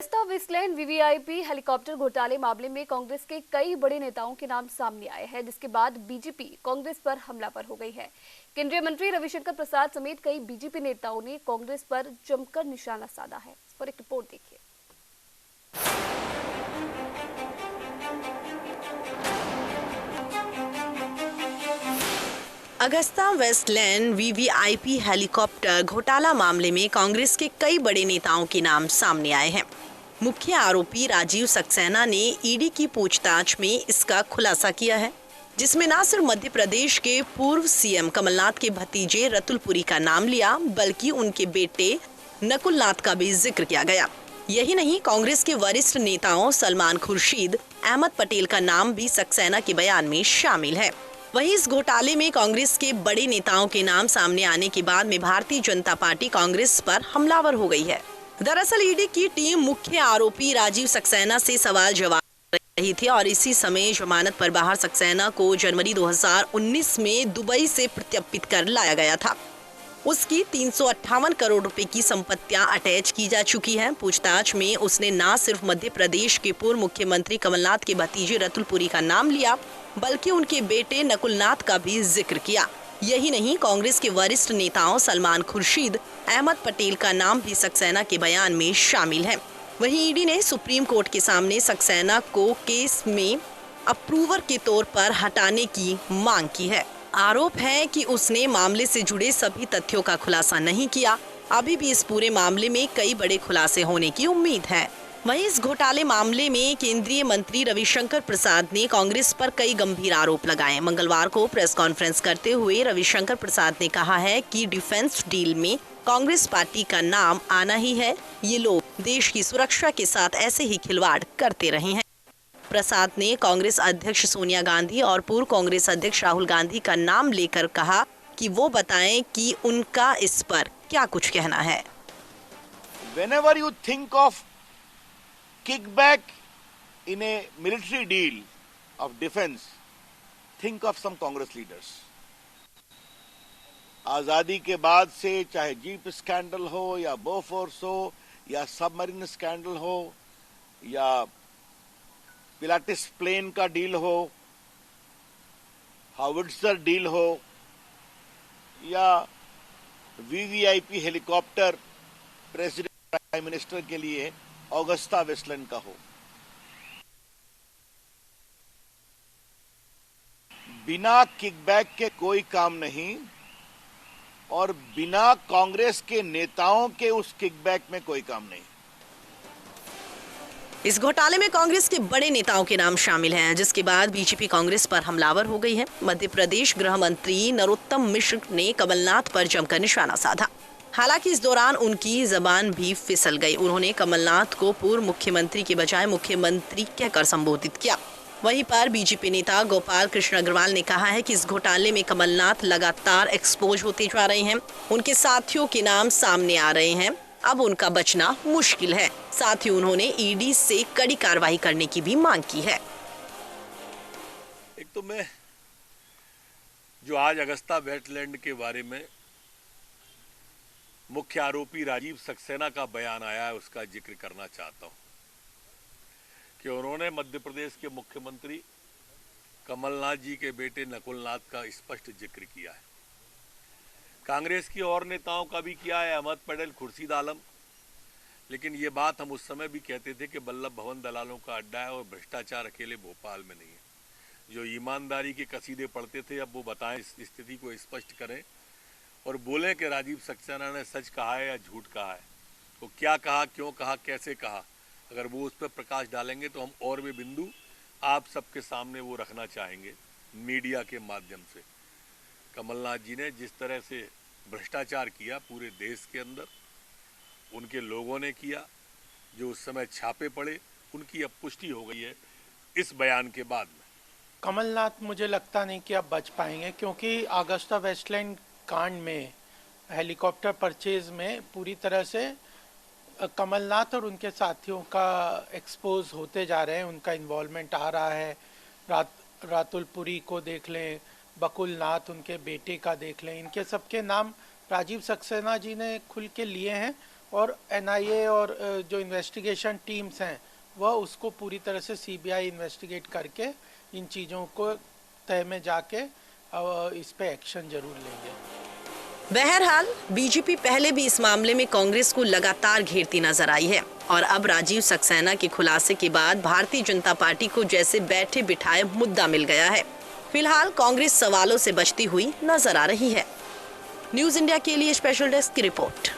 Agusta Westland VVIP helicopter घोटाले मामले में कांग्रेस के कई बड़े नेताओं के नाम सामने आए हैं, जिसके बाद बीजेपी कांग्रेस पर हमलावर हो गई है। केंद्रीय मंत्री रविशंकर प्रसाद समेत कई बीजेपी नेताओं ने कांग्रेस पर जमकर निशाना साधा है। इस पर एक रिपोर्ट देखिए। अगस्ता वेस्टलैंड वीवीआईपी हेलीकॉप्टर घोटाला मामले में कांग्रेस के कई बड़े नेताओं के नाम सामने आए हैं। मुख्य आरोपी राजीव सक्सेना ने ईडी की पूछताछ में इसका खुलासा किया है, जिसमें न सिर्फ मध्य प्रदेश के पूर्व सीएम कमलनाथ के भतीजे रतुल पुरी का नाम लिया, बल्कि उनके बेटे नकुल नाथ का भी जिक्र किया गया। यही नहीं, कांग्रेस के वरिष्ठ नेताओं सलमान खुर्शीद, अहमद पटेल का नाम भी सक्सेना के बयान में शामिल है। वहीं इस घोटाले में कांग्रेस के बड़े नेताओं के नाम सामने आने के बाद में भारतीय जनता पार्टी कांग्रेस पर हमलावर हो गई है। दरअसल ईडी की टीम मुख्य आरोपी राजीव सक्सेना से सवाल जवाब कर रही थी और इसी समय जमानत पर बाहर सक्सेना को जनवरी 2019 में दुबई से प्रत्यर्पित कर लाया गया था। उसकी 358 करोड़ रुपए की संपत्तियां अटैच की जा चुकी हैं। पूछताछ में उसने न सिर्फ मध्य प्रदेश के पूर्व मुख्यमंत्री कमलनाथ के भतीजे रतुल पुरी का नाम लिया, बल्कि उनके बेटे नकुल नाथ का भी जिक्र किया। यही नहीं, कांग्रेस के वरिष्ठ नेताओं सलमान खुर्शीद, अहमद पटेल का नाम भी सक्सेना के बयान में शामिल है। वहीं ईडी ने सुप्रीम कोर्ट के सामने सक्सेना को केस में अप्रूवर के तौर पर हटाने की मांग की है। आरोप है कि उसने मामले से जुड़े सभी तथ्यों का खुलासा नहीं किया। अभी भी इस पूरे मामले में कई बड़े खुलासे होने की उम्मीद है। वहीं इस घोटाले मामले में केंद्रीय मंत्री रविशंकर प्रसाद ने कांग्रेस पर कई गंभीर आरोप लगाए। मंगलवार को प्रेस कॉन्फ्रेंस करते हुए रविशंकर प्रसाद ने कहा है कि डिफेंस डील में कांग्रेस पार्टी का नाम आना ही है। ये लोग देश की सुरक्षा के साथ ऐसे ही खिलवाड़ करते रहे हैं। प्रसाद ने कांग्रेस अध्यक्ष सोनिया गांधी और पूर्व कांग्रेस अध्यक्ष राहुल गांधी का नाम लेकर कहा कि वो बताएं कि उनका इस पर क्या कुछ कहना है। Whenever you think of kickback in a military deal of defense, think of some Congress leaders. आजादी के बाद से चाहे जीप स्कैंडल हो या बोफोर्स हो या सबमरीन स्कैंडल हो या पिलाटिस प्लेन का डील हो, हावर्ड्सर डील हो या VVIP helicopter president prime minister के लिए अगस्ता वेस्टलैंड का हो, बिना किकबैक के कोई काम नहीं और बिना कांग्रेस के नेताओं के उस किकबैक में कोई काम नहीं। इस घोटाले में कांग्रेस के बड़े नेताओं के नाम शामिल हैं, जिसके बाद बीजेपी कांग्रेस पर हमलावर हो गई है। मध्य प्रदेश गृह मंत्री नरोत्तम मिश्र ने कमलनाथ पर जमकर निशाना साधा। हालांकि इस दौरान उनकी जबान भी फिसल गई। उन्होंने कमलनाथ को पूर्व मुख्यमंत्री के बजाय मुख्यमंत्री कहकर संबोधित किया। वहीं पर बीजेपी नेता गोपाल कृष्ण अग्रवाल ने कहा है कि इस घोटाले में कमलनाथ लगातार एक्सपोज होते जा रहे हैं। उनके साथियों के नाम सामने आ रहे हैं, अब उनका बचना मुश्किल है। साथ ही उन्होंने ईडी से कड़ी कार्रवाई करने की भी मांग की है। एक तो मैं जो आज अगस्ता वेस्टलैंड के बारे में मुख्य आरोपी राजीव सक्सेना का बयान आया है, उसका जिक्र करना चाहता हूं कि उन्होंने मध्य प्रदेश के मुख्यमंत्री कमलनाथ जी के बेटे नकुल नाथ का स्पष्ट जिक्र किया है। कांग्रेस की और नेताओं का भी किया है, अहमद पटेल, खुर्शीद आलम। लेकिन ये बात हम उस समय भी कहते थे कि वल्लभ भवन दलालों का अड्डा है और भ्रष्टाचार अकेले भोपाल में नहीं है। जो ईमानदारी के कसीदे पढ़ते थे, अब वो बताएं, इस स्थिति को स्पष्ट करें और बोलें कि राजीव सक्सेना ने सच कहा है या झूठ कहा है। वो क्या कहा, क्यों कहा, कैसे कहा, अगर वो उस पर प्रकाश डालेंगे तो हम और भी बिंदु आप सबके सामने वो रखना चाहेंगे मीडिया के माध्यम से। कमलनाथ जी ने जिस तरह से भ्रष्टाचार किया पूरे देश के अंदर, उनके लोगों ने किया, जो उस समय छापे पड़े, उनकी अब पुष्टि हो गई है इस बयान के बाद में। कमलनाथ मुझे लगता नहीं कि अब बच पाएंगे, क्योंकि अगस्ता वेस्टलैंड कांड में हेलीकॉप्टर परचेज में पूरी तरह से कमलनाथ और उनके साथियों का एक्सपोज होते जा रहे हैं। उनका इन्वॉल्वमेंट आ रहा है। रातुल पुरी को देख लें, बकुल नाथ उनके बेटे का देख लें, इनके सबके नाम राजीव सक्सेना जी ने खुल के लिए हैं और NIA और जो इन्वेस्टिगेशन टीम्स हैं वह उसको पूरी तरह से CBI इन्वेस्टिगेट करके इन चीज़ों को तय में जाके इस पे एक्शन जरूर लेंगे। बहरहाल बीजेपी पहले भी इस मामले में कांग्रेस को लगातार घेरती नजर आई है और अब राजीव सक्सेना के खुलासे के बाद भारतीय जनता पार्टी को जैसे बैठे बिठाए मुद्दा मिल गया है। फिलहाल कांग्रेस सवालों से बचती हुई नजर आ रही है। न्यूज़ इंडिया के लिए स्पेशल डेस्क की रिपोर्ट।